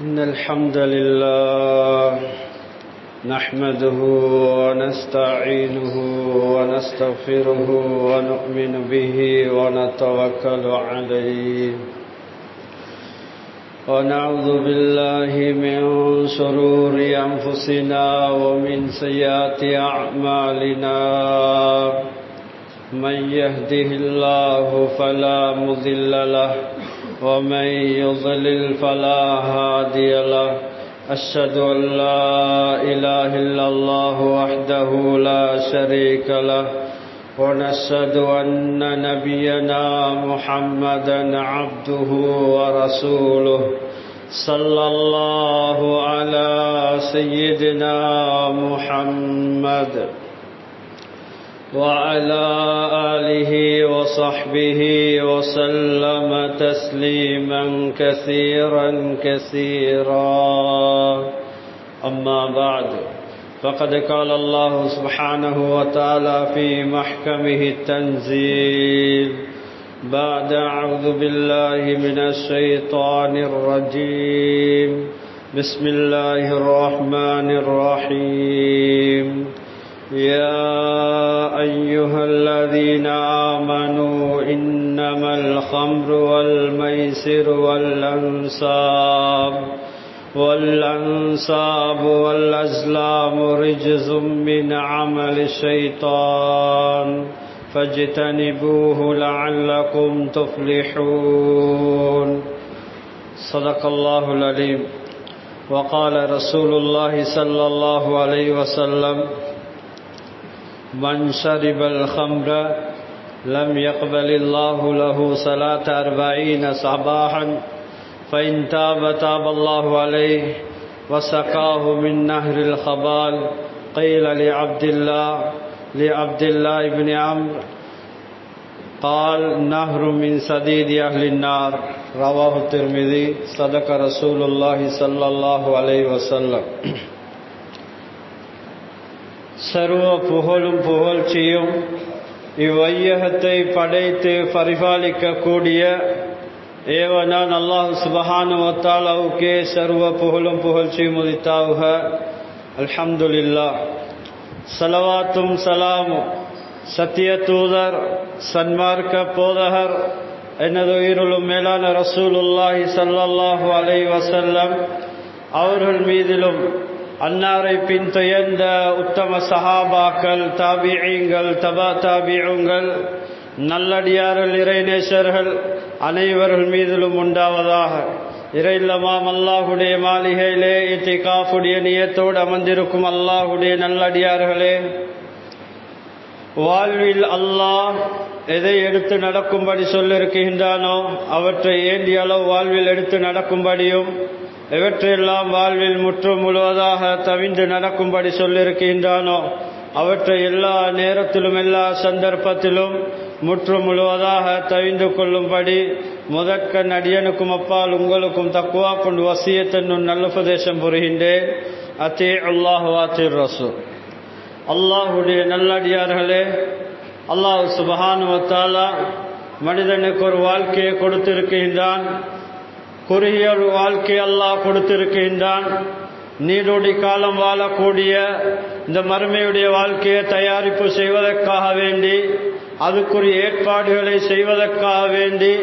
إن الحمد لله نحمده ونستعينه ونستغفره ونؤمن به ونتوكل عليه ونعوذ بالله من شرور أنفسنا ومن سيئات أعمالنا من يهده الله فلا مضل له ومن يضلل فلا هادي له أشهد أن لا إله إلا الله وحده لا شريك له ونشهد أن نبينا محمدا عبده ورسوله صلى الله على سيدنا محمد وعلى آله وصحبه وسلم تسليما كثيرا أما بعد فقد قال الله سبحانه وتعالى في محكمه التنزيل بعد أعوذ بالله من الشيطان الرجيم بسم الله الرحمن الرحيم يا أيها الذين آمنوا إنما الخمر والميسر والأنصاب والأزلام رجز من عمل الشيطان فاجتنبوه لعلكم تفلحون صدق الله العليم وقال رسول الله صلى الله عليه وسلم من شرب الخمر لم يقبل الله له صلاة 40 صباحا فإن تاب تاب الله عليه وسقاه من نهر الخبال قيل لعبد الله بن عمرو قال نهر من سديد أهل النار رواه الترمذي صدق رسول الله صلى الله عليه وسلم சர்வ புகழும் புகழ்ச்சியும் இவ்வையகத்தை படைத்து பரிபாலிக்கக்கூடிய ஏவனான் அல்லாஹ் சுப்ஹானஹு வ தஆலாவுக்கே சர்வ புகழும் புகழ்ச்சியும் உரித்தாகுக. அல்ஹம்துலில்லாஹ். ஸலவாத்தும் ஸலாமும் சத்திய தூதர் சன்மார்க்க போதகர் எனது உயிருளும் மேலான ரசூலுல்லாஹி ஸல்லல்லாஹு அலைஹி வஸல்லம் அவர்கள் மீதிலும் அன்னாரை பின் துயர்ந்த உத்தம சஹாபாக்கள் தாபிஈங்கள் தபா தாபிஊங்கள் நல்லடியார்கள் இறைநேசர்கள் அனைவர்கள் மீதிலும் உண்டாவதாக. இறையில்லமாம் அல்லாஹுடைய மாளிகையிலே இத்திகாஃபுடைய நியத்தோடு அமர்ந்திருக்கும் அல்லாஹுடைய நல்லடியார்களே, வாழ்வில் அல்லாஹ் எதை எடுத்து நடக்கும்படி சொல்லிருக்கின்றானோ அவற்றை ஏந்திய அளவு வாழ்வில் எடுத்து நடக்கும்படியும் எவற்றையெல்லாம் வாழ்வில் முற்றும் முழுவதாக தவிந்து நடக்கும்படி சொல்லிருக்கின்றானோ அவற்றை எல்லா நேரத்திலும் எல்லா சந்தர்ப்பத்திலும் முற்றும் முழுவதாக தவிந்து கொள்ளும்படி முதற்கண் அடியனுக்கும் அப்பால் உங்களுக்கும் தக்குவா கொண்டு வசியத்தன்னும் நல்லுபதேசம் புரிகின்றேன். அத்தீ அல்லாஹ் வாத்தீர் ரசூல். அல்லாஹுடைய நல்லடியார்களே, அல்லாஹ் சுப்ஹானஹு வ தஆலா மனிதனுக்கு ஒரு வாழ்க்கையை கொடுத்திருக்கின்றான். குறுகிய ஒரு வாழ்க்கை அல்லாஹ் கொடுத்திருக்கின்றான். நீடோடி காலம் வாழக்கூடிய இந்த மறுமையுடைய வாழ்க்கையை தயாரிப்பு செய்வதற்காக வேண்டி, அதுக்குரிய ஏற்பாடுகளை செய்வதற்காக வேண்டி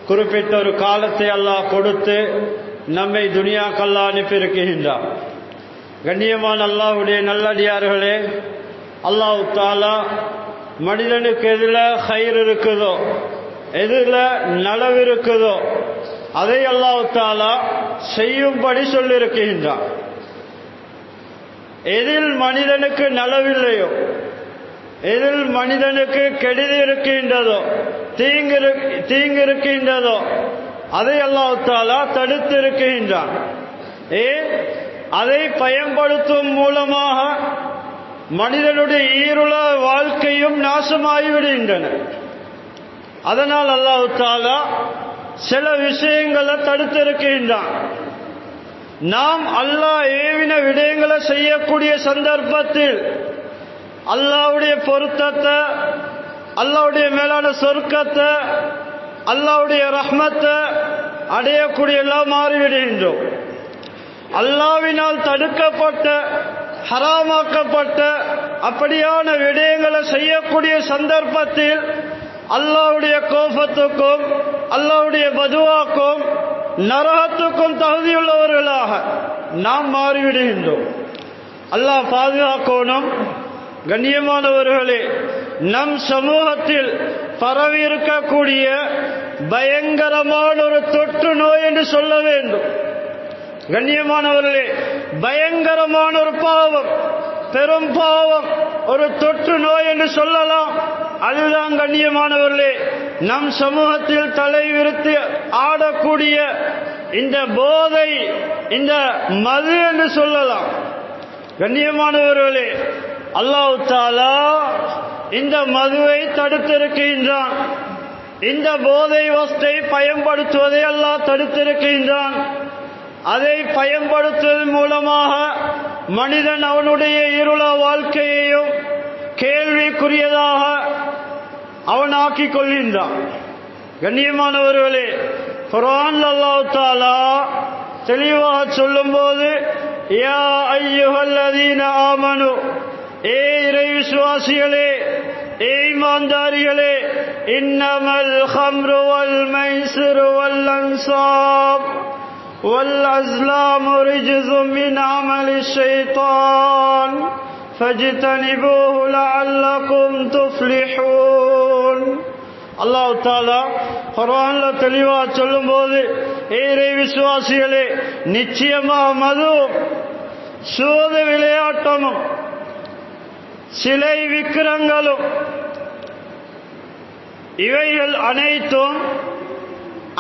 குறிப்பிட்ட ஒரு காலத்தை அல்லாஹ் கொடுத்து நம்மை துனியாக்கல்லா அனுப்பியிருக்கின்றான். கண்ணியமான அல்லாஹுடைய நல்லடியார்களே, அல்லாஹ் தஆலா மனிதனுக்கு எதில் ஹைர் இருக்குதோ, எதில் நலவு இருக்குதோ அதை அல்லாஹ் தஆலா செய்யும்படி சொல்லியிருக்கின்றான். எதில் மனிதனுக்கு நலவில்லையோ, எதில் மனிதனுக்கு கெடுதி இருக்கின்றதோ, தீங்கு இருக்கின்றதோ அதை அல்லாஹ் தஆலா தடுத்திருக்கின்றான். அதை பயன்படுத்தும் மூலமாக மனிதனுடைய ஈருல வாழ்க்கையும் நாசமாகிவிடுகின்றன. அதனால் அல்லாஹ் தஆலா சில விஷயங்களை தடுத்திருக்கின்றான். நாம் அல்லாஹ் ஏவின விடயங்களை செய்யக்கூடிய சந்தர்ப்பத்தில் அல்லாஹ்வுடைய பொருத்தத்தை, அல்லாஹ்வுடைய மேலான சொர்க்கத்தை, அல்லாஹ்வுடைய ரஹ்மத்தை அடையக்கூடிய எல்லாம் மாறிவிடுகின்றோம். அல்லாஹ்வினால் தடுக்கப்பட்ட ஹராமாக்கப்பட்ட அப்படியான விடயங்களை செய்யக்கூடிய சந்தர்ப்பத்தில் அல்லாஹ்வுடைய கோபத்துக்கும் அல்லாஹ்வுடைய பதுவாக்கும் நரகத்துக்கும் தகுதியுள்ளவர்களாக நாம் மாறிவிடுகின்றோம். அல்லாஹ் பாதுகாக்கணும். கண்ணியமானவர்களே, நம் சமூகத்தில் பரவி இருக்கக்கூடிய பயங்கரமான ஒரு தொற்று நோய் என்று சொல்ல வேண்டும். கண்ணியமானவர்களே, பயங்கரமான ஒரு பாவம், பெரும் பாவம், ஒரு தொற்று நோய் என்று சொல்லலாம். அதுதான் கண்ணியமானவர்களே, நம் சமூகத்தில் தலைவிரித்து ஆடக்கூடிய இந்த போதை, இந்த மது என்று சொல்லலாம். கண்ணியமானவர்களே, அல்லாஹ் தஆலா இந்த மதுவை தடுத்திருக்கின்றான். இந்த போதை வஸ்தை பயன்படுத்துவதை அல்லாஹ் தடுத்திருக்கின்றான். அதை பயன்படுத்துவதன் மூலமாக மனிதன் அவனுடைய இருள வாழ்க்கையையும் கேள்விக்குரியதாக அவன் ஆக்கிக் கொள்கின்றான். கண்ணியமானவர்களே, குர்ஆன் அல்லாஹ் தஆலா தெளிவாக சொல்லும்போது, யா அய்யுஹல்லதீன ஆமனு, ஏ இறை விசுவாசிகளே, ஏ ஈமான்தாரிகளே, இன்னமல் ஹம்ரு வல் மைசிரு வல் அன்சாப் வல் அஸ்லாமு ரிஜ்ஸும் மின் அமலி ஷைத்தான் ஃபஜ்தனிபூஹு லஅல்லகும் துஃப்லிஹூன். அல்லாஹ் தஆலா குர்ஆன்ல தெளிவா சொல்லும்போது, ஏ இறை விசுவாசிகளே, நிச்சயமா மது, சூது விளையாட்டமும் சிலை விக்கிரங்களும் இவைகள் அனைத்தும்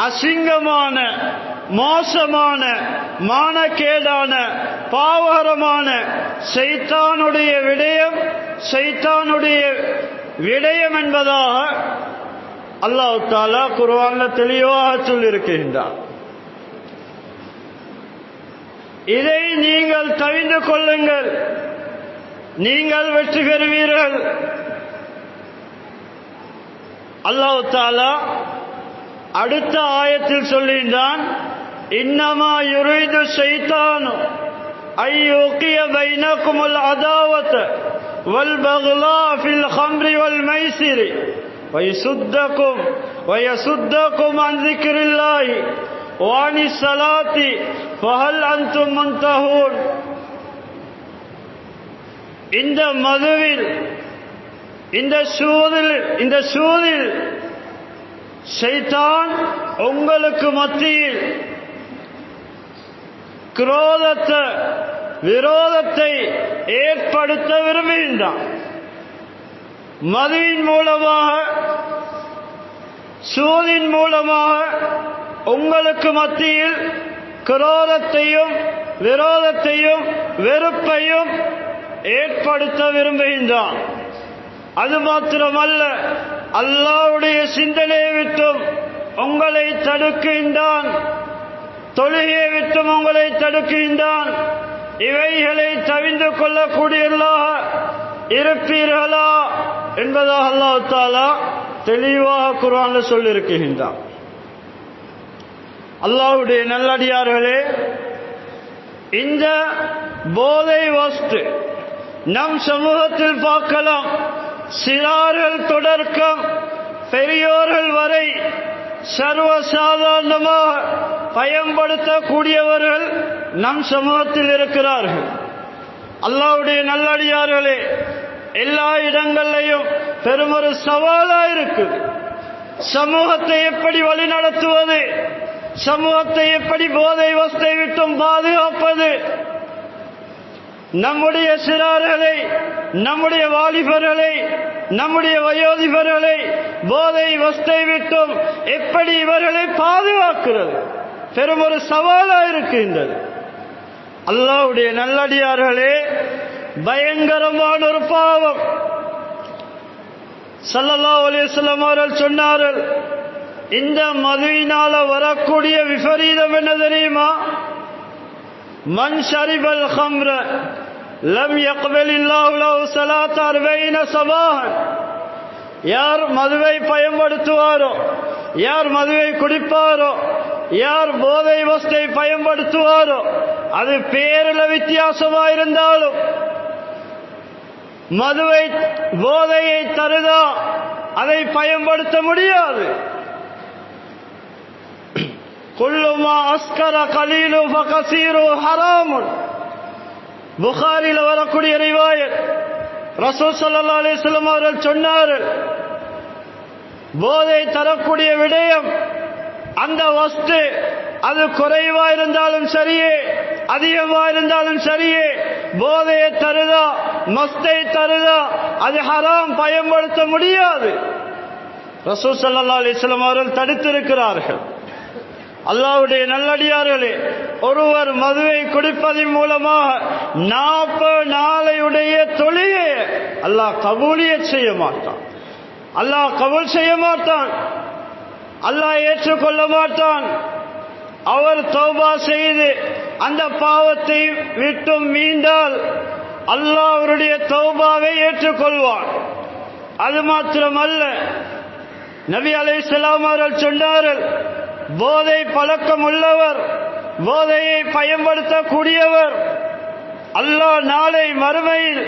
அசிங்கமான, மோசமான, மானக்கேடான, பாவகரமான சைத்தானுடைய விடயம் என்பதாக அல்லாஹ் தஆலா குர்ஆன்ல தெளிவாக சொல்லியிருக்கின்றார். இதை நீங்கள் தவிர்த்து கொள்ளுங்கள், நீங்கள் வெற்றி பெறுவீர்கள். அல்லாஹ் தஆலா அடுத்த ஆயத்தில் சொல்கின்றான், இன்னமா யுரீது ஷைத்தானு ஐயுகிய பைனகுமுல் அதாவத வல் பக்லா ஃபில் ஹம்ரி வல் மைசிரி வயசுத்தகும் அன் ذிக்ரில்லாஹி வஅனிஸ் ஸலாத்தி ஃபஹல் அன்தும் முன்தஹூன். இந்த மதுவில், இந்த சூதில் ஷைத்தான் உங்களுக்கு மத்தியில் குரோதத்தை, விரோதத்தை ஏற்படுத்த விரும்புகின்றான். மதுவின் மூலமாக, சூதின் மூலமாக உங்களுக்கு மத்தியில் குரோதத்தையும் விரோதத்தையும் வெறுப்பையும் ஏற்படுத்த விரும்புகின்றான். அது மாத்திரமல்ல, அல்லாஹ்வுடைய சிந்தனையை விட்டும் உங்களை தடுக்கின்றான், தொழுகையை விட்டும் உங்களை தடுக்கின்றான். இவைகளை தவிர்த்து கொள்ளக்கூடியவர்களாக இருப்பீர்களா என்பதாக அல்லாஹ் தஆலா தெளிவாக குர்ஆன்ல சொல்லியிருக்கின்றான். அல்லாஹ்வுடைய நல்லடியார்களே, இந்த போதை வஸ்து நம் சமூகத்தில் பார்க்கலாம். சிறார்கள் தொடக்கம் பெரியோர்கள் வரை சர்வசாதாரணமாக பயன்படுத்தக்கூடியவர்கள் நம் சமூகத்தில் இருக்கிறார்கள். அல்லாஹ்வுடைய நல்லடியார்களே, எல்லா இடங்களிலையும் பெருமொரு சவாலா இருக்குது. சமூகத்தை எப்படி வழிநடத்துவது, சமூகத்தை எப்படி போதை வஸ்தை விட்டும் பாதுகாப்பது, நம்முடைய சிறார்களை, நம்முடைய வாலிபர்களை, நம்முடைய வயோதிபர்களை போதை வஸ்தை விட்டும் எப்படி இவர்களை பாதுகாக்கிறது, பெருமொரு சவாலா இருக்கின்றது. அல்லாஹ்வுடைய நல்லடியார்களே, பயங்கரமான ஒரு பாவம். ஸல்லல்லாஹு அலைஹி வஸல்லம் அவர்கள் சொன்னார்கள், இந்த மதுவினால வரக்கூடிய விபரீதம் என்ன தெரியுமா? மன் ஷரிபல் ஹம்ர லம் யக்பலில்லாஹு லஹு ஸலாத 40 சபாஹன். யார் மதுவை பயன்படுத்துவாரோ, யார் மதுவை குடிப்பாரோ, யார் போதை வஸ்தை பயன்படுத்துவாரோ, அது பேரில வித்தியாசமா இருந்தாலும் மதுவை போதையை தருதா அதை பயன்படுத்த முடியாது. குல்லுமா அஸ்கர கலீலு ஃபகஸீரு ஹராமுன். புகாரில வரக்கூடிய ரிவாயத். ரசூல் ஸல்லல்லாஹு அலைஹி வஸல்லம் அவர்கள் சொன்னார்கள், போதை தரக்கூடிய விடயம் அந்த வஸ்து அது குறைவா இருந்தாலும் சரியே அதிகமா இருந்தாலும் சரியே, போதையை தருதா மஸ்தை தருதா அது ஹராம், பயன்படுத்த முடியாது. ரசூல் ஸல்லல்லாஹு அலைஹி வஸல்லம் அவர்கள் தடுத்திருக்கிறார்கள். அல்லாஹ்வுடைய நல்லடியார்களே, ஒருவர் மதுவை குடிப்பதன் மூலமாக 40 நாளையுடைய தொழுகையை அல்லாஹ் கபூலியத் செய்ய மாட்டான். அல்லாஹ் கபூல் செய்ய மாட்டான், அல்லாஹ் ஏற்றுக்கொள்ள மாட்டான். அவர் தௌபா செய்து அந்த பாவத்தை விட்டு மீண்டால் அல்லாஹ் அவருடைய தௌபாவை ஏற்றுக்கொள்வான். அது மாத்திரமல்ல, நபி அலைஹிஸ்ஸலாம் அவர்கள் சொன்னார்கள், போதை பழக்கம் உள்ளவர், போதையை பயன்படுத்தக்கூடியவர், அல்லாஹ் நாளை மறுமையில்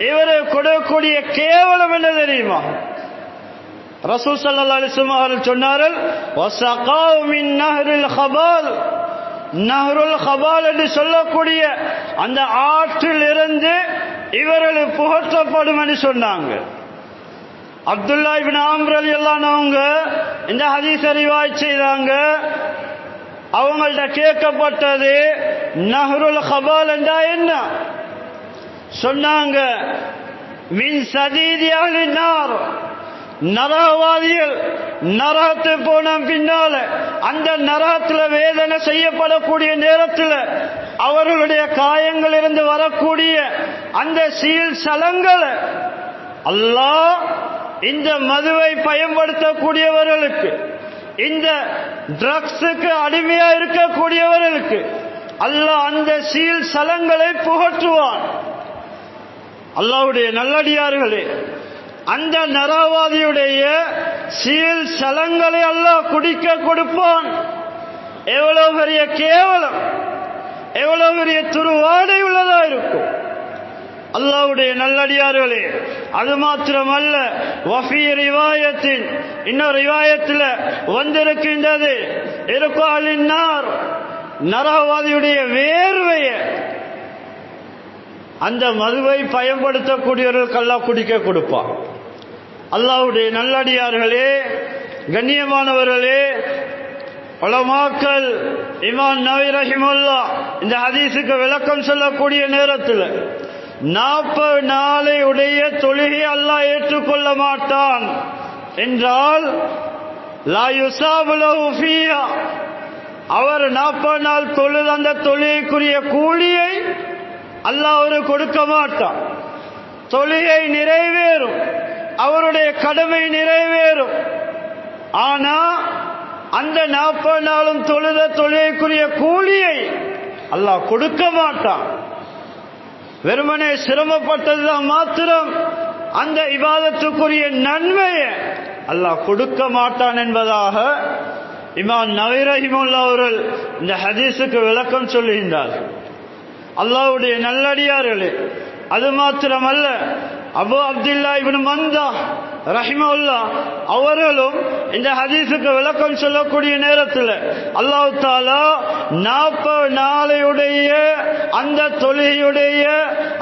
இவரை கொடுக்கக்கூடிய கேவலம் என்ன தெரியுமா? ரசூல் ஸல்லல்லாஹு அலைஹி வஸல்லம் அவர்கள் சொன்னார்கள், வஸகாவு மின் நஹ்ரில் ஹபால். நஹ்ருல் ஹபால் என்று சொல்லக்கூடிய அந்த ஆற்றில் இருந்து இவர்கள் புகற்றப்படும் என்று சொன்னாங்க. அப்துல்லா இப்னு அம்ர் ரலியல்லாஹு அன்ஹு இந்த ஹதீஸை ரிவாயத் செய்தாங்க. அவங்கள்ட்ட கேட்கப்பட்டது, நஹ்ருல் ஹபால் என்றா என்ன? சொன்னாங்க, மின் சதீதி அஹ்லின் நார். நரகவாதிகள் நரகத்து போன பின்னால அந்த நரகத்துல வேதனை செய்யப்படக்கூடிய நேரத்தில் அவர்களுடைய காயங்கள் இருந்து வரக்கூடிய அந்த சீல் சலங்களை அல்லாஹ் இந்த மதுவை பயன்படுத்தக்கூடியவர்களுக்கு, இந்த ட்ரக்ஸுக்கு அடிமையா இருக்கக்கூடியவர்களுக்கு அல்லாஹ் அந்த சீல் சலங்களை புகற்றுவான். அல்லாஹ்வுடைய நல்லடியார்களே, அந்த நரகவாதியுடைய சீல் சலங்களை அல்லாஹ் குடிக்க கொடுப்பான். எவ்வளவு பெரிய கேவலம், எவ்வளவு பெரிய துருவாடை உள்ளதா இருக்கும். அல்லாஹ்வுடைய நல்லடியார்களே, அது மாத்திரமல்ல, வஃபி ரிவாயத்தின் இன்னொரு ரிவாயத்தில் வந்திருக்கின்றது, இருக்காலின் நார், நரகவாதியுடைய வேர்வையை அந்த மதுவை பயன்படுத்தக்கூடியவர்களுக்கு அல்லாஹ் குடிக்க கொடுப்பான். அல்லாஹ்வுடைய நல்லடியார்களே, கண்ணியமானவர்களே, உலமாக்கள் இமாம் நவவி ரஹிமஹுல்லாஹ் இந்த ஹதீஸுக்கு விளக்கம் சொல்லக்கூடிய நேரத்தில் 40 நாளை உடைய தொழுகை அல்லாஹ் ஏற்றுக்கொள்ள மாட்டான் என்றால், லா யுஸாபு லஹு ஃபீஹா, அவர் 40 நாள் தொழுது அந்த தொழுகைக்குரிய கூலியை அல்லாஹ் அவரு கொடுக்க மாட்டான். தொழுகை நிறைவேறும், அவருடைய கடமை நிறைவேறும். ஆனா அந்த 40 நாளும் தொழுத தொழுகைக்குரிய கூலியை அல்லாஹ் கொடுக்க மாட்டான். வெறுமனே சிரமப்பட்டதுதான் மாத்திரம் அந்த இபாதத்துக்குரிய நன்மையை அல்லாஹ் கொடுக்க மாட்டான் என்பதாக இமாம் நவவி ரஹிமஹுல்லாஹ் அவர்கள் இந்த ஹதீஸுக்கு விளக்கம் சொல்லுகின்றார்கள். அல்லாஹ்வுடைய நல்லடியார்களே, அது மாத்திரமல்ல, அபு அப்துல்லா இப்னு மந்தா ரஹிமஹுல்லாஹ் அவர்களும் இந்த ஹதீஸுக்கு விளக்கம் சொல்லக்கூடிய நேரத்தில் அல்லாஹ் தஆலா 40 நாளையுடைய அந்த தொழுகையுடைய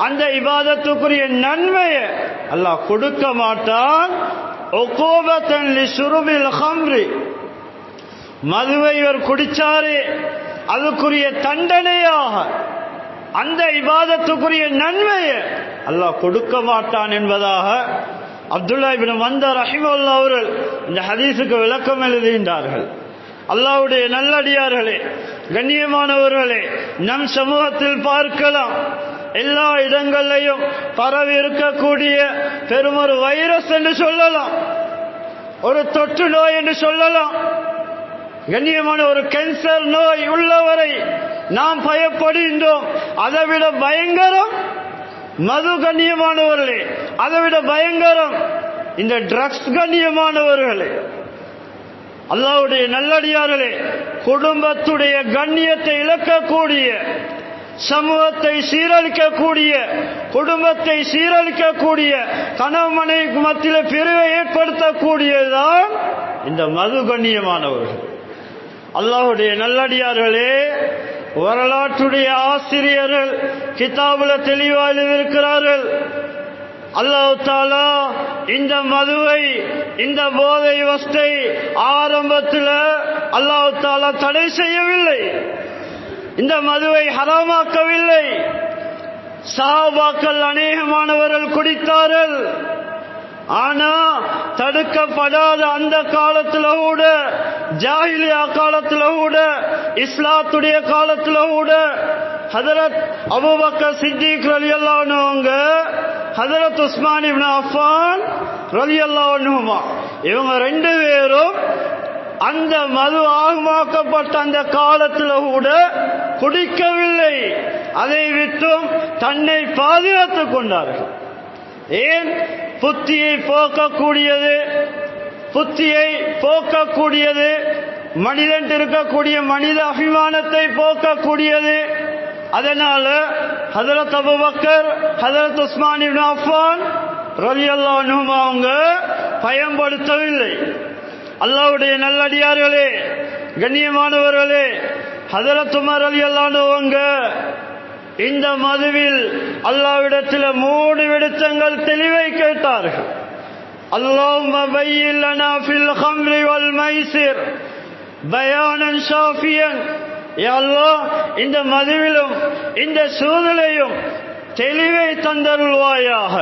அந்த இபாதத்துக்குரிய நன்மையை அல்லாஹ் கொடுக்க மாட்டான். உகூபத்தன் லிஷுருபில் ஹம்ரி, மதுவை இவர் குடிச்சாரே அதுக்குரிய தண்டனையாக அந்த இபாதத்துக்குரிய நன்மையை அல்லாஹ் கொடுக்க மாட்டான் என்பதாக அப்துல்லா இப்னு மந்தா ரஹிமஹுல்லாஹ் அவர்கள் இந்த ஹதீஸுக்கு விளக்கம் எழுதுகின்றார்கள். அல்லாஹ்வுடைய நல்லடியார்களே, கண்ணியமானவர்களே, நம் சமூகத்தில் பார்க்கலாம், எல்லா இடங்களிலையும் பரவி இருக்கக்கூடிய பெருமொரு வைரஸ் என்று சொல்லலாம், ஒரு தொற்று நோய் என்று சொல்லலாம். கண்ணியமான ஒரு கேன்சர் நோய் உள்ளவரை நாம் பயப்படுகின்றோம். அதைவிட பயங்கரம் மது, கண்ணியமானவர்களே, அதைவிட பயங்கரம் இந்த ட்ரக்ஸ். கண்ணியமானவர்களே, அல்லாஹ்வுடைய நல்லடியார்களே, குடும்பத்துடைய கண்ணியத்தை இழக்கக்கூடிய, சமூகத்தை சீரழிக்கக்கூடிய, குடும்பத்தை சீரழிக்கக்கூடிய, கணவன் மனைவிக்கு மத்தியில் பிரிவை ஏற்படுத்தக்கூடியதுதான் இந்த மது. கண்ணியமானவர்கள், அல்லாஹ்வுடைய நல்லடியார்களே, வரலாற்றுடைய ஆசிரியர்கள் கிதாபுல தெளிவாக எழுதியிருக்கிறார்கள். அல்லாஹ் தஆலா இந்த மதுவை, இந்த போதை வஸ்தை ஆரம்பத்தில் அல்லாஹ் தஆலா தடை செய்யவில்லை, இந்த மதுவை ஹராமாக்கவில்லை. சஹாபாக்கள் அநேகமானவர்கள் குடித்தார்கள். ஆனா தடுக்கப்படாத அந்த காலத்துல கூட, ஜாஹிலியா காலத்துல கூட, இஸ்லாத்துடைய காலத்துல கூட ஹஜரத் அபூபக்கர் சித்திக் ரலியல்லாஹு அன்ஹு, ஹஜரத் உஸ்மான் இப்னு அஃபான் ரலியல்லாஹு அன்ஹுமா, இவங்க ரெண்டு பேரும் அந்த மது ஆகமாக்கப்பட்ட அந்த காலத்தில் கூட குடிக்கவில்லை. அதை விட்டும் தன்னை பாதுகாத்துக் கொண்டார்கள். ஏன்? புத்தியை போக்கக்கூடியது, புத்தியை போக்கக்கூடியது, மனிதன் இருக்கக்கூடிய மனித அபிமானத்தை போக்கக்கூடியது. அதனால ஹஜரத் அபூபக்கர், ஹஜரத் உஸ்மான் இப்னு அஃபான் ரலியல்லாஹு அன்ஹும் அவங்க பயன்படுத்தவில்லை. அல்லாஹ்வுடைய நல்லடியார்களே, கண்ணியமானவர்களே, ஹஜரத் உமர் ரலியல்லாஹு அன்ஹு அவங்க இந்த மதுவில் அல்லாஹ்விடத்தில் 3 விடயங்கள் தெளிவை கேட்டார்கள். அல்லாஹும்ம பய்யின் லனா ஃபில் ஹம்ரி வல் மைசிர் பயானன் ஷாஃபியன். யா அல்லாஹ், இந்த மதுவிலும் இந்த சூழ்நிலையும் தெளிவை தந்தருள்வாயாக,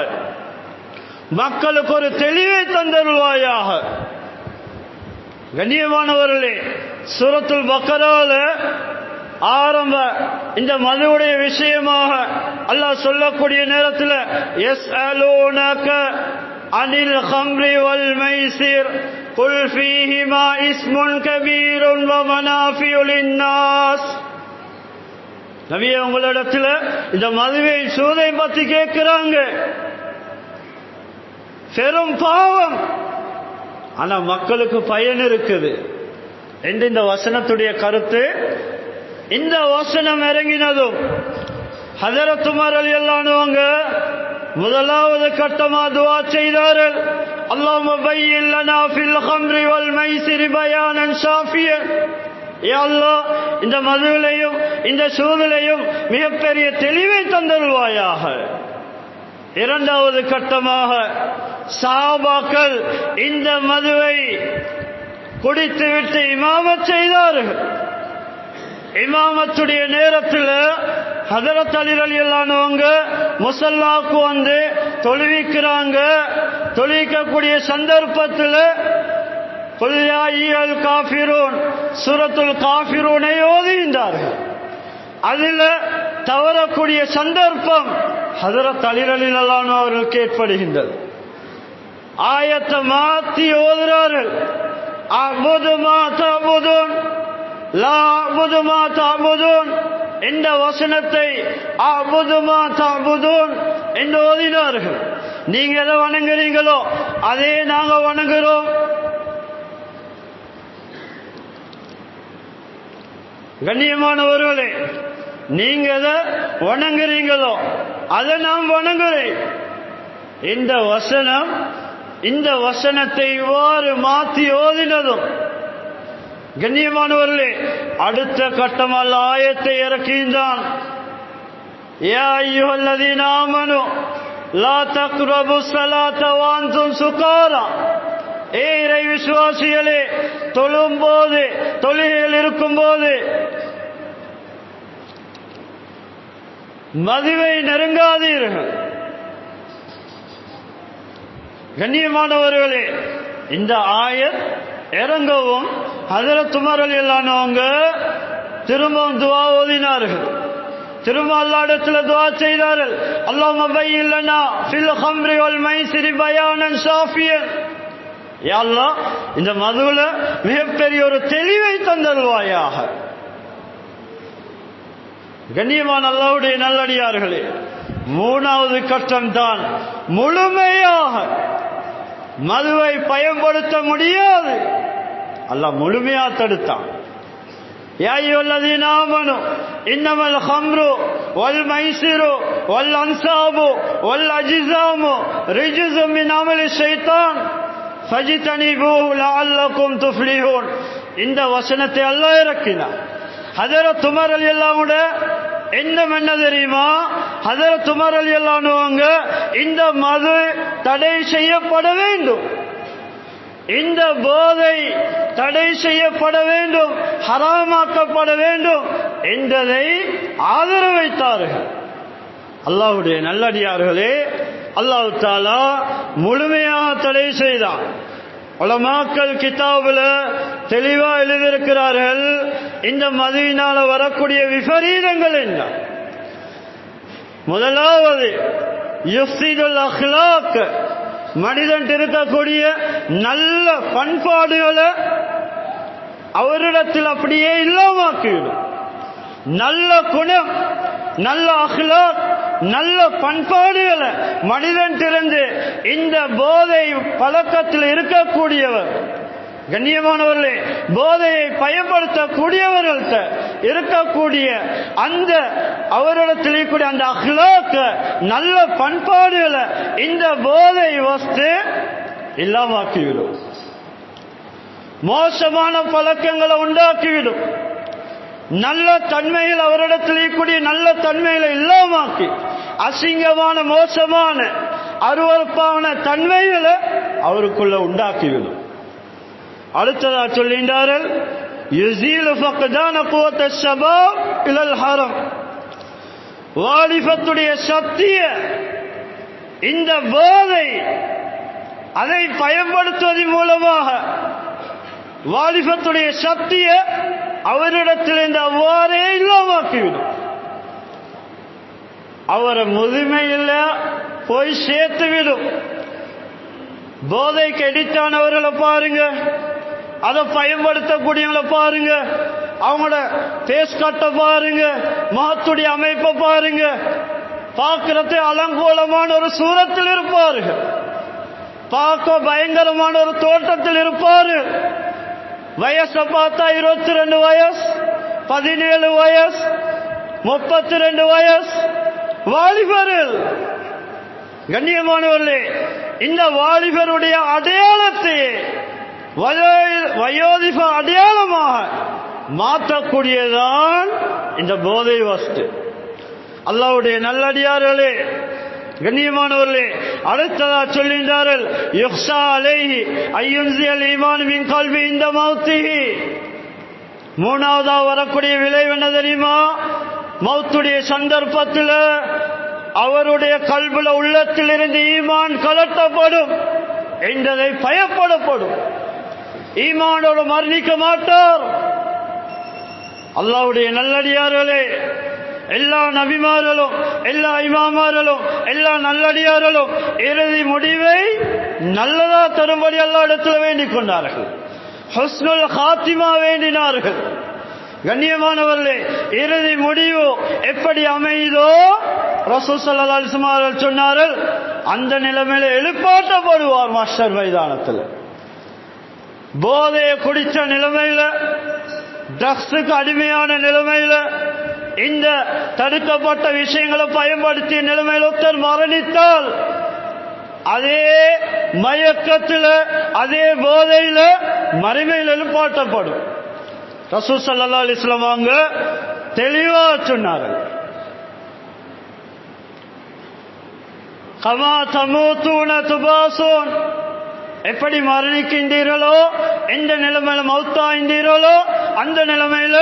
மக்களுக்கு ஒரு தெளிவை தந்தருள்வாயாக. கண்ணியமானவர்களே, சூரத்துல் பக்கரால ஆரம்ப இந்த மதுவுடைய விஷயமாக அல்லாஹ் சொல்லக்கூடிய நேரத்தில் யஸ்அலூனக அனில் ஹம்ரி வல் மைசிர் குல் ஃபீஹிமா இஸ்முன் கபீருன் வ மனாஃபிஉ லின்னாஸ். நபியே, உங்களிடத்தில் இந்த மதுவை சூதை பத்தி கேட்கிறாங்க. பெரும் பாவம், ஆனா மக்களுக்கு பயன் இருக்குது என்று இந்த வசனத்துடைய கருத்து. இந்த வசனம் இறங்கினதும் ஹஜரத் உமர் ரலியல்லாஹு அன்ஹு முதலாவது கட்டமா துஆ செய்தார்கள். அல்லாஹும்ம பய்யின் லனா ஃபில் ஹம்ரி வல் மைசிர் பயானன் ஷாஃபியன். யா அல்லாஹ், இந்த மதுவிலையும் இந்த சூதிலையும் மிகப்பெரிய தெளிவை தந்தருள்வாயாக. இரண்டாவது கட்டமாக சஹாபாக்கள் இந்த மதுவை குடித்துவிட்டு இமாமத் செய்தார்கள். இமாமத்துடைய நேரத்தில் ஹஜரத் அலி ரலியல்லாஹு அன்ஹு முஸல்லாக்கு வந்து தொழுவிக்கிறாங்க. தொழுவிக்கக்கூடிய சந்தர்ப்பத்தில் குல் யா அய்யுல் காஃபிரூன் சூரத்துல் காஃபிரூனை ஓதுகின்றார்கள். அதில் தவறக்கூடிய சந்தர்ப்பம் ஹஜரத் அலி ரலியல்லாஹு அன்ஹு அவர்களுக்கு ஏற்படுகின்றது. ஆயத்தை மாற்றி ஓதுறார்கள். அஅ்புது மா தஅ்புதூன் லா அஅ்புது மா தஅ்புதூன் என்ற வசனத்தை அஅ்புது மா தஅ்புதூன் என்று ஓதினார்கள். நீங்க எதை வணங்குறீங்களோ அதே நாங்க வணங்குறோம். கண்ணியமானவர்களே, நீங்க எதை வணங்குறீங்களோ அதை நாம் வணங்குறேன். இந்த வசனத்தை இவ்வாறு மாற்றி ஓதினதும் கண்ணியமானவர்களே, அடுத்த கட்டமல் ஆயத்தை இறக்கின்றான். யா அய்யுஹல்லதீன ஆமனு லா தக்ரபுஸ் ஸலாத வ அன்தும் சுகாரா. இறை விசுவாசிகளே, தொழும்போது, தொழுகையில் இருக்கும்போது மதுவை நெருங்காதீர்கள். கண்ணியமானவர்களே, இந்த ஆயத் இறங்கவும் ஹஜரத் உமர் ரலியல்லாஹு அன்ஹு திரும்பவும் துஆ ஓதினார்கள். திரும்ப அல்லாஹ்விடத்தில் துஆ செய்தார்கள். அல்லாஹும்ம பய்யின் லனா ஃபில் ஹம்ரி வல் மைசிர் பயானன் ஷாஃபியன். யா அல்லாஹ், இந்த மதுவுல மிகப்பெரிய ஒரு தெளிவை தந்தருள்வாயாக. கண்ணியமான அல்லாஹ்வுடைய நல்லடியார்களே, மூணாவது கட்டம் தான் முழுமையாக மதுவை பயன்படுத்த முடியாது. அல்லாஹ் முழுமையா தடுத்தான். யா அய்யுஹல்லதீன ஆமனு இன்னமல் ஹம்ரு வல் மைசிரு வல் அன்சாபு வல் அஜ்ஸாமு ரிஜ்ஸும் மின் அமலி ஷைத்தான் ஃபஜ்தனிபூஹு லஅல்லகும் துஃப்லிஹூன். இந்த வசனத்தை அல்லாஹ் இறக்கினார். ஹஜரத் உமர் ரலியல்லாஹு அன்ஹு எண்ணம் என்ன தெரியுமா? ஹஜரத் உமர் ரலியல்லாஹு அன்ஹு இந்த மது தடை செய்யப்பட வேண்டும், இந்த போதை தடை செய்யப்பட வேண்டும், ஹராமாக்கப்பட வேண்டும் என்பதை ஆதரவு வைத்தார்கள். அல்லாஹ்வுடைய நல்லடியார்களே, அல்லாஹ் தஆலா முழுமையாக தடை செய்தான். உலமாக்கள் கிதாபுல தெளிவா எழுதியிருக்கிறார்கள், இந்த மதுவினால வரக்கூடிய விபரீதங்கள் என்ன. முதலாவது யுஃப்ஸிதுல் அக்லாக், மனிதன் இருக்கக்கூடிய நல்ல பண்பாடுகளை அவரிடத்தில் அப்படியே இல்லாமக்கிவிடும். நல்ல குணம், நல்ல அக்லாக், நல்ல பண்பாடுகளை மனிதன் திறந்து இந்த போதை பழக்கத்தில் இருக்கக்கூடியவர், கண்ணியமானவர்களே, போதையை பயன்படுத்தக்கூடியவர்கள்ட்ட இருக்கக்கூடிய அந்த அவரிடத்தில் இருக்கக்கூடிய அந்த அக்லாக்க, நல்ல பண்பாடுகளை இந்த போதை வஸ்து இல்லாமக்கிவிடும். மோசமான பழக்கங்களை உண்டாக்கிவிடும். நல்ல தன்மையில் அவரிடத்தில் இருக்கக்கூடிய நல்ல தன்மைகளை இல்லாமக்கி அசிங்கமான மோசமான அருவருப்பான தன்மைகளை அவருக்குள்ள உண்டாக்கிவிடும். அடுத்ததா சொல்கின்றார்கள், யுஸீலு ஃபக்தான குவத்த ஷபாப் இலல் ஹரம், வாலிபத்துடைய சக்திய இந்த போதை அதை பயன்படுத்துவதன் மூலமாக வாலிபத்துடைய சக்திய அவரிடத்தில் இந்த அவ்வாறே இல்லாமக்கிவிடும். அவரை முதுமையில் போய் சேர்த்துவிடும். போதைக்கு அடித்தானவர்களை பாருங்க, அதை பயன்படுத்தக்கூடியவங்களை பாருங்க, அவங்களோட பேஸ் கட்ட பாருங்க, மகத்துடைய அமைப்பை பாருங்க, பார்க்கறது அலங்கோலமான ஒரு சூரத்தில் இருப்பார்கள், பார்க்க பயங்கரமான ஒரு தோட்டத்தில் இருப்பாரு. வயசை பார்த்தா 22 வயசு, 17 வயசு, 32 வயசு வாலிபர்கள். கண்ணியமானவர்களே, இந்த வாலிபருடைய அடையாளத்தை வயோதிப அடையாளமாக மாற்றக்கூடியதான் இந்த போதை வஸ்து. அல்லாஹ்வுடைய நல்லடியார்களே, கண்ணியமானவர்களே, அடுத்ததா சொல்கின்றார்கள், யுக்ஸா அலைஹி அய்யுன்ஸியல் ஈமான் மின் கல்பி இந்த மௌத்திஹி. மூணாவதா வரக்கூடிய விளைவு என்ன தெரியுமா? மௌத்துடைய சந்தர்ப்பத்தில் அவருடைய கல்புல உள்ளத்தில் இருந்து ஈமான் கலட்டப்படும் என்பதை பயப்படப்படும். ஈமானோடு மரணிக்க மாட்டார். அல்லாஹ்வுடைய நல்லடியார்களே, எல்லா நபிமார்களும் எல்லா இமாமார்களும் எல்லா நல்லடியார்களும் இறுதி முடிவை நல்லதா தரும்படி அல்லாஹ் இடத்துல வேண்டிக் கொண்டார்கள். ஹுஸ்னுல் ஹாத்திமா வேண்டினார்கள். கண்ணியமானவர்களே, இறுதி முடிவு எப்படி அமைதோ ரசூல் ஸல்லல்லாஹு அலைஹி வஸல்லம் அவர்கள் சொன்னார்கள், அந்த நிலைமையில எழுப்பாட்டப்படுவார் மாஸ்டர் மைதானத்தில். போதையை குடிச்ச நிலைமையில, ட்ரக்ஸுக்கு அடிமையான நிலைமையில, இந்த தடுக்கப்பட்ட விஷயங்களை பயன்படுத்திய நிலைமையில் ஒருத்தர் மரணித்தால் அதே மயக்கத்தில் அதே போதையில மறுமையில் எழுப்பாட்டப்படும். ரசூல் ஸல்லல்லாஹு அலைஹி வஸல்லம் அவங்க தெளிவா சொன்னார்கள், கமா தமூதுன துபாசூன், எப்படி மரணிக்கின்றீர்களோ, எந்த நிலைமையில மௌத்தாகின்றீர்களோ அந்த நிலைமையில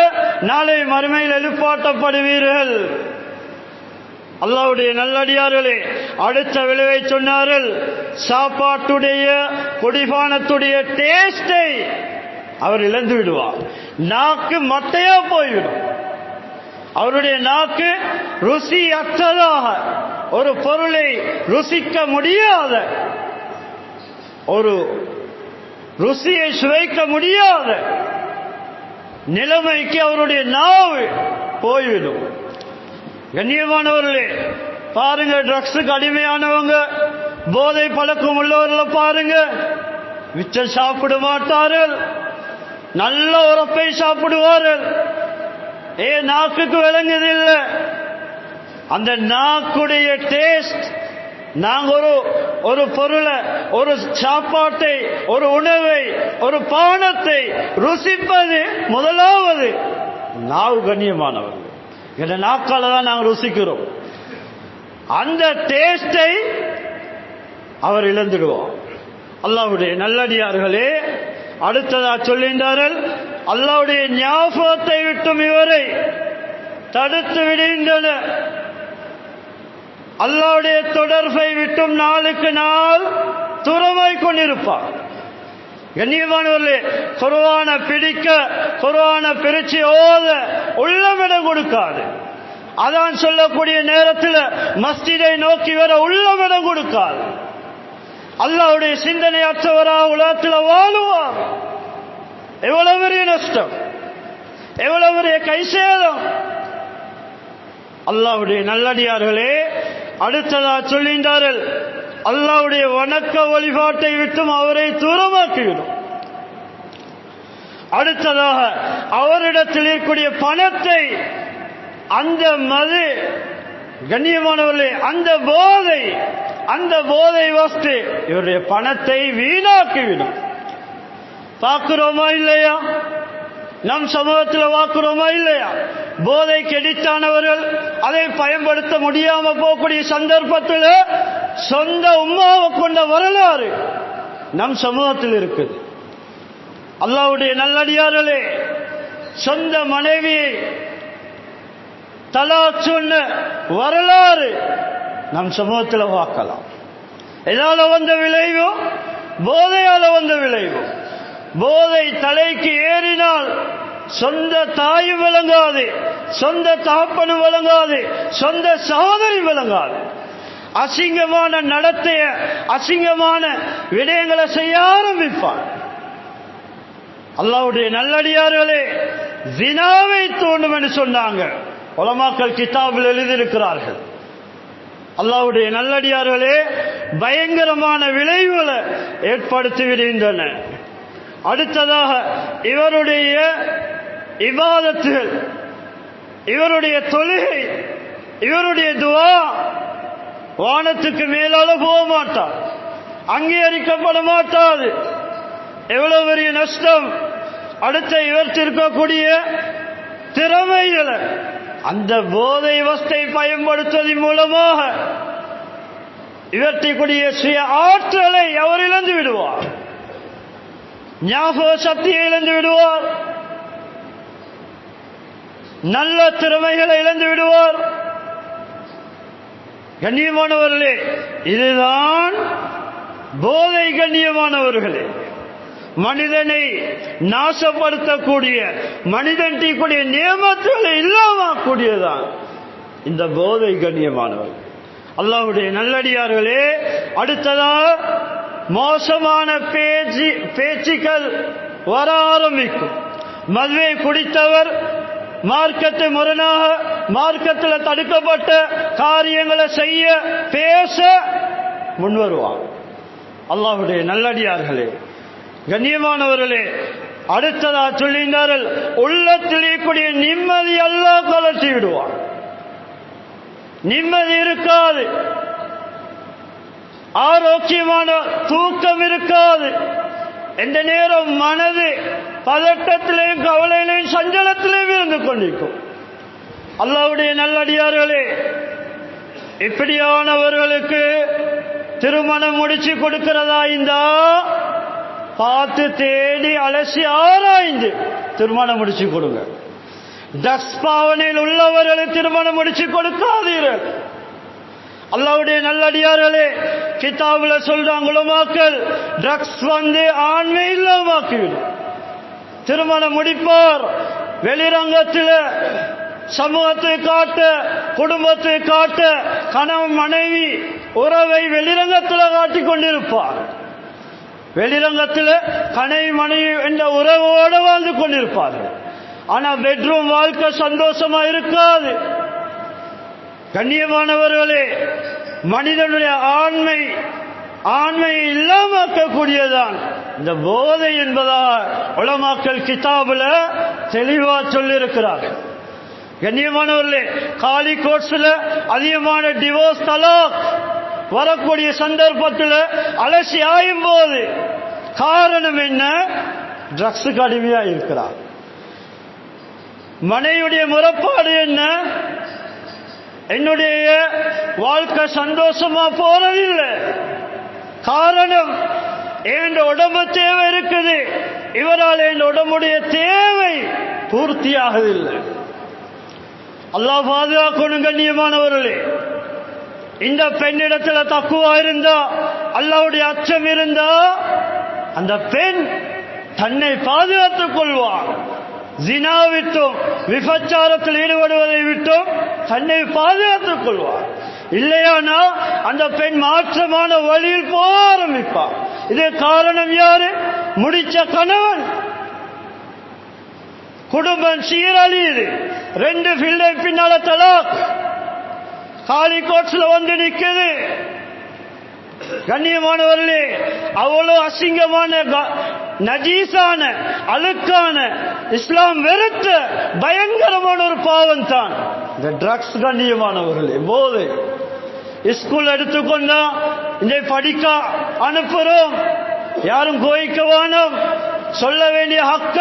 நாளை மறுமையில் எழுப்பாட்டப்படுவீர்கள். அல்லாஹ்வுடைய நல்லடியார்களே, அடுத்த விளைவை சொன்னார்கள், சாப்பாட்டுடைய குடிபானத்துடைய டேஸ்டை அவர் இழந்து விடுவார். நாக்கு மட்டையா போய்விடும். அவருடைய நாக்கு ருசி அற்றதாக, ஒரு பொருளை ருசிக்க முடியாத, ஒரு ருசியை சுவைக்க முடியாத நிலைமைக்கு அவருடைய நாவு போய்விடும். கண்ணியமானவர்களே, பாருங்க, ட்ரக்ஸுக்கு அடிமையானவங்க, போதை பழக்கம் உள்ளவர்களை பாருங்க, மிச்சம் சாப்பிட மாட்டார்கள், நல்ல உரப்பை சாப்பிடுவார்கள். நாக்குக்கு விளங்குதில்லை, அந்த நாக்குடைய டேஸ்ட். நாங்க ஒரு பொருளை, ஒரு சாப்பாட்டை, ஒரு உணவை, ஒரு பானத்தை ருசிப்பது முதலாவது நாவு. கண்ணியமானவர்கள், இந்த நாக்கால தான் நாங்கள் ருசிக்கிறோம். அந்த டேஸ்டை அவர் இழந்துடுவார். அல்லாஹ்வுடைய நல்லடியார்களே, அடுத்ததா சொல்கின்றார்கள், அல்லாஹ்வுடைய ஞாபகத்தை விட்டும் இவரை தடுத்து விடுகின்றன. அல்லாஹ்வுடைய தொடர்பை விட்டும் நாளுக்கு நாள் தூரமாய் கொண்டிருப்பார். கண்ணியமானவர்களே, குர்ஆனை பிடிக்க, குர்ஆனை பிரிச்சு ஓத உள்ளமிடம் கொடுக்காது. அதான் சொல்லக்கூடிய நேரத்தில் மஸ்ஜிதை நோக்கி வர உள்ளமிடம் கொடுக்காது. அல்லாஹ்வுடைய சிந்தனையற்றவராக உலகத்தில் வாழுவார். எவ்வளவு பெரிய நஷ்டம், எவ்வளவு பெரிய கைசேதம். அல்லாஹ்வுடைய நல்லடியார்களே, அடுத்ததா சொல்கின்றார்கள், அல்லாஹ்வுடைய வணக்க வழிபாட்டை விட்டும் அவரை தூரமாக்கிவிடும். அடுத்ததாக அவரிடத்தில் இருக்கக்கூடிய பணத்தை, அந்த மது, கண்ணியமானவர்களே, அந்த போதை வஸ்து இவருடைய பணத்தை வீணாக்கிவிடும். பார்க்கிறோமா இல்லையா? நம் சமூகத்தில் பார்க்கிறோமா இல்லையா? போதைக்கு அடிக்டானவர்கள் அதை பயன்படுத்த முடியாம போகக்கூடிய சந்தர்ப்பத்தில் சொந்த உம்மாவை கொண்ட வரலாறு நம் சமூகத்தில் இருக்குது. அல்லாஹ்வுடைய நல்லடியார்களே, சொந்த மனைவியை தலாக் சொன்ன வரலாறு நம் சமூகத்தில் பார்க்கலாம். எதால வந்த விளைவு? போதையால வந்த விளைவு. போதை தலைக்கு ஏறினால் சொந்த தாயும் விளங்காது, சொந்த தகப்பனும் விளங்காது, சொந்த சகோதரி விளங்காது. அசிங்கமான நடத்தைய, அசிங்கமான விடயங்களை செய்ய ஆரம்பிப்பார். அல்லாஹ்வுடைய நல்லடியார்களே, ஜினாவை தூண்டும் என்று சொன்னாங்க. உலமாக்கள் கிதாபில் எழுதியிருக்கிறார்கள். அல்லாஹ்வுடைய நல்லடியார்களே, பயங்கரமான விளைவுகளை ஏற்படுத்தி விடுகின்றன. அடுத்ததாக இவருடைய இபாதத்துகள், இவருடைய தொழுகை, இவருடைய துஆ வானத்துக்கு மேலால போக மாட்டார், அங்கீகரிக்கப்பட மாட்டாது. எவ்வளவு பெரிய நஷ்டம். அடுத்த இவற்றிருக்கக்கூடிய திறமைகளை அந்த போதை வஸ்தை பயன்படுத்துவதன் மூலமாக இவற்றிக்கூடிய சுய ஆற்றலை அவர் இழந்து விடுவார். ஞாபக சக்தியை இழந்து விடுவார். நல்ல திறமைகளை இழந்து விடுவார். கண்ணியமானவர்களே, இதுதான் போதை. கண்ணியமானவர்களே, மனிதனை நாசப்படுத்தக்கூடிய, மனிதன் தீக்கூடிய நியமத்துகளை இல்லாமக்கூடியதான் இந்த போதை. கண்ணியமானவர்கள், அல்லாஹ்வுடைய நல்லடியார்களே, அடுத்ததாக மோசமான பேச்சுக்கள் வர ஆரம்பிக்கும். மதுவை குடித்தவர் மார்க்கத்தை முரணாக, மார்க்கத்தில் தடுக்கப்பட்ட காரியங்களை செய்ய, பேச முன்வருவார். அல்லாஹ்வுடைய நல்லடியார்களே, கண்ணியமானவர்களே, அடுத்ததா சொல்லினார்கள், உள்ளத்தில் இருக்கக்கூடிய நிம்மதி அல்லாஹ் கலட்டி விடுவார். நிம்மதி இருக்காது, ஆரோக்கியமான தூக்கம் இருக்காது. எந்த நேரம் மனது பதட்டத்திலையும் கவலையிலையும் சஞ்சலத்திலையும் இருந்து கொண்டிருக்கும். அல்லாஹ்வுடைய நல்லடியார்களே, இப்படியானவர்களுக்கு திருமணம் முடிச்சு கொடுக்கிறதா இருந்தா பார்த்து தேடி அலசி ஆராய்ந்து திருமணம் முடிச்சு கொடுங்க. ட்ரக்ஸ் பாவனையில் உள்ளவர்களுக்கு திருமணம் முடிச்சு கொடுக்காதீர்கள். அல்லாஹ்வுடைய நல்லடியார்களே, கிதாபுல சொல்றாங்க உலமாக்கள், ட்ரக்ஸ் ஆண்மை இல்லாமக்கிவிடும். திருமணம் முடிப்பார், வெளிரங்கத்தில் சமூகத்தை காட்ட, குடும்பத்தை காட்ட, கணவன் மனைவி உறவை வெளிரங்கத்தில் காட்டிக் கொண்டிருப்பார். வெளிரங்கத்தில் கணவன் மனைவி என்ற உறவோடு வாழ்ந்து கொண்டிருப்பார்கள். ஆனா பெட்ரூம் வாழ்க்கை சந்தோஷமா இருக்காது. கண்ணியமானவர்களே, மனிதனுடைய ஆண்மையை இல்லாமக்கக்கூடியதான் இந்த போதை என்பதா உலமாக்கள் கிதாபுல தெளிவா சொல்லியிருக்கிறார்கள். கண்ணியமானவர்களே, காலி கோட்ஸ்ல அதிகமான டிவோர்ஸ் தலாக் வரக்கூடிய சந்தர்ப்பத்தில் அலசி ஆயும் போது காரணம் என்ன? ட்ரக்ஸுக்கு அடிமையா இருக்கிறார். மனைவியுடைய முறைப்பாடு என்ன? என்னுடைய வாழ்க்கை சந்தோஷமா போறதில்லை. காரணம், என் உடம்பு தேவை இருக்குது, இவரால் என் உடம்புடைய தேவை பூர்த்தியாகவில்லை. அல்லாஹ் பாதுகாக்கணும். கண்ணியமானவர்களே, இந்த பெண்ணிடத்துல தக்குவா இருந்தா, அல்லாஹ்வுடைய அச்சம் இருந்தா, அந்த பெண் தன்னை பாதுகாத்துக் கொள்வார். ஜினா விட்டும் விபச்சாரத்தில் ஈடுபடுவதை விட்டும் தன்னை பாதுகாத்துக் கொள்வார். இல்லையானா அந்த பெண் மாற்றமான வழியில் போக ஆரம்பிப்பார். இது காரணம் யாரு? முடிச்ச கணவன். குடும்பம் சீரழியுது. 2 பிள்ளை பின்னால தலாக் காலி கோட்ஸ்ல வந்து நிக்குது. கண்ணியமானவர்களே, அவ்வளவு அசிங்கமான நஜீசான அழுக்கான இஸ்லாம் வெறுத்த பயங்கரமான ஒரு பாவம் தான் இந்த ட்ரக்ஸ். கண்ணியமானவர்களே, போதை. ஸ்கூல் எடுத்துக்கொண்டா இதை படிக்க அனுப்புறோம், யாரும் கோயிக்க வேணும், சொல்ல வேண்டிய ஹக்க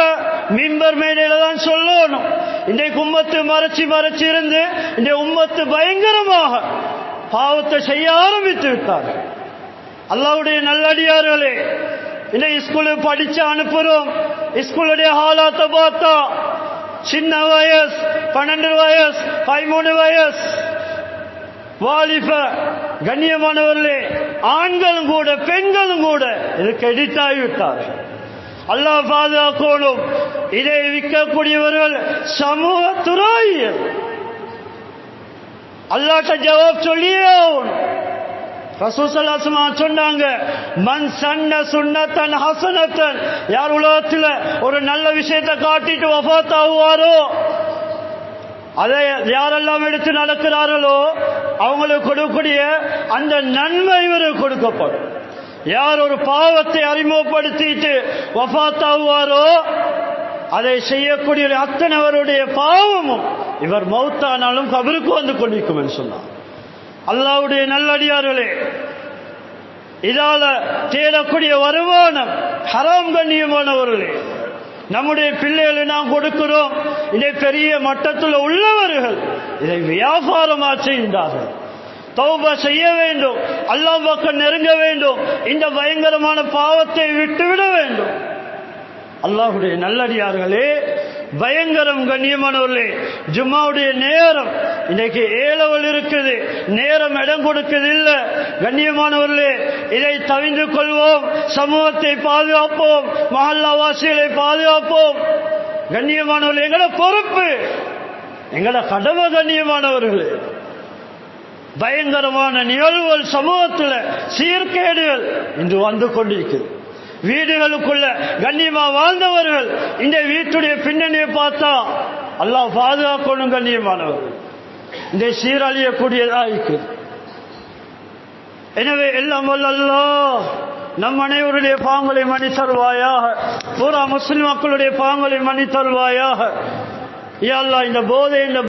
மிம்பர் மேடையில தான் சொல்லணும். இன்றைக்கு உம்மத்து மறைச்சி இருந்து இந்த உம்மத்து பயங்கரமாக பாவத்தை செய்ய ஆரம்பித்து விட்டார்கள். அல்லாஹ்வுடைய நல்லடியார்களே, இந்த ஸ்கூலுக்கு படிச்சு அனுப்புறோம். ஸ்கூலுடைய ஹாலாத்தை பார்த்தா சின்ன வயசு, 12 வயசு, 13 வயசு வாலிப. கண்ணியமானவர்களே, ஆண்களும் கூட பெண்களும் கூட இதுக்கு எடிட் ஆகிவிட்டார்கள். அல்லாஹ் பாதுகாக்கணும். இதை விற்கக்கூடியவர்கள் சமூக துரோகிகள். அல்லாஹ்ட்ட ஜவாப் சொல்லியே ஆகணும். ரசூல் ஸல்லல்லாஹு அலைஹி வஸல்லம் சொன்னாங்க, மன் சன்ன சுன்னத்தன் ஹஸனத்தன், யார் உலகத்தில் ஒரு நல்ல விஷயத்தை காட்டிட்டு வஃபாத் ஆகுவாரோ, அதை யாரெல்லாம் எடுத்து நடக்கிறார்களோ அவங்களுக்கு கொடுக்கக்கூடிய அந்த நன்மை இவருக்கு கொடுக்கப்படும். யார் ஒரு பாவத்தை அறிமுகப்படுத்திட்டு வஃபாத் ஆகுவாரோ அதை செய்யக்கூடிய அத்தனவருடைய பாவமும் இவர் மௌத்தானாலும் கபருக்கு வந்து கொண்டிருக்கும் என்று சொன்னார். அல்லாஹ்வுடைய நல்லடியார்களே, இதால தேடக்கூடிய வருமானம் ஹராம். கண்ணியமானவர்களே, நம்முடைய பிள்ளைகளை நாம் கொடுக்கிறோம். இதை பெரிய மட்டத்தில் உள்ளவர்கள் இதை வியாபாரமா செய்கின்றார்கள். தௌபா செய்ய வேண்டும், அல்லாஹ் பக்கம் நெருங்க வேண்டும், இந்த பயங்கரமான பாவத்தை விட்டுவிட வேண்டும். அல்லாஹ்வுடைய நல்லடியார்களே, பயங்கரம். கண்ணியமானவர்களே, ஜும்மாவுடைய நேரம் இன்னைக்கு ஏலவல் இருக்குது, நேரம் இடம் கொடுக்குது இல்லை. கண்ணியமானவர்களே, இதை தவிர்த்து கொள்வோம், சமூகத்தை பாதுகாப்போம், மஹல்லாவாசிகளை பாதுகாப்போம். கண்ணியமானவர்களே, எங்களோட பொறுப்பு, எங்களோட கடமை. கண்ணியமானவர்களே, பயங்கரமான நிகழ்வுகள் சமூகத்தில் சீர்கேடுகள் இன்று வந்து கொண்டிருக்கிறது. வீடுகளுக்குள்ள கண்ணியமா வாழ்ந்தவர்கள் இந்த வீட்டுடைய பின்னணியை பார்த்தா அல்லாஹ் பாதுகாக்கணும். கண்ணியமானவர்கள், இந்த சீரழியக்கூடியதா இருக்குது. எனவே எல்லாம் வல்ல அல்லாஹ் நம் அனைவருடைய பாவங்களை மன்னித்தருள்வாயாக. பூரா முஸ்லிம் மக்களுடைய பாவங்களை மன்னித்தருள்வாயாக. யா அல்லாஹ், இந்த போதை, இந்த